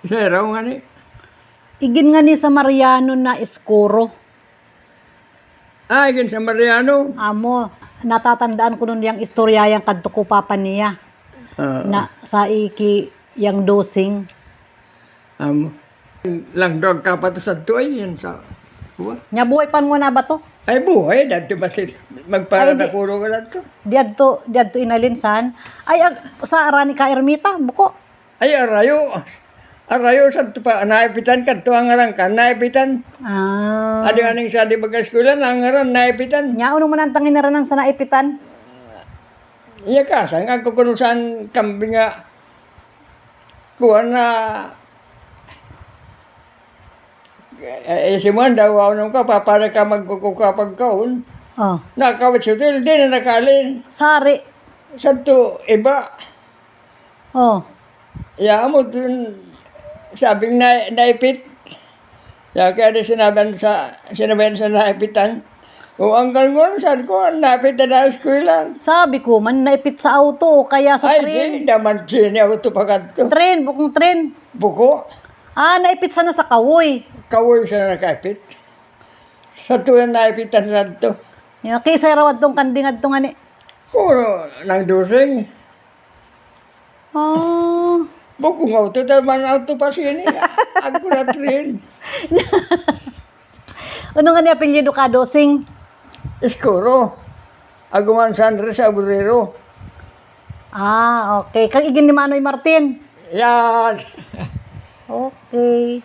Sira nga ni. Igin nga ni sa Mariano na Escuro. Ay, sa Mariano. Amo, natatandaan ko nun yung istorya yung kadto ko papa niya. Na sa iki yang dosing. Lang dog ka pa to sa tuay yan sa buwan. Nya buhay pan mo na ba to? Ay buhay, dati ba magpara Ay, na di- puro ka lang to. Diadto inalinsan. Ay sa arani ka ermita buko. Ay arayo. Arayo sa pa naipitan ka to ang arang ka naipitan. Ah. Adi aning sa di bagaskulan ang aran naipitan. Nya uno man ang tangin na rin sa naipitan. Iya ka sang ako kuno saan kambing nga kuha na si Manda, wow nung ka, para ka magkukukapag kaon. Oh. Nakawit sa til, di na nakalin. Sari. Sa to, iba. Oh. Ya mo dun, sabing naipit. Ya kaya di sinabihan sa naipitan. O ang galngon, sabi ko, naipit na na eskwela. Sabi ko man naipit sa auto o kaya sa Ay, tren. di, naman sini ako tupakat to. Tren, bukong tren. Buko, Ah, naipit sana sa kawoy. kawoy siya nakaipit. Sa to na naipitan sa to. Yung kaysa rawad tong kanding at tong ani. Kuro, nang dosing. Oh. Bukong auto, taman auto pa sini. Ako na train. Ano nga ni apelyido ka, dosing? Eskoro. Aguman Sandres Aburero. Ah, okay. Kang igin ni Manoy Martin. Yan. Okay.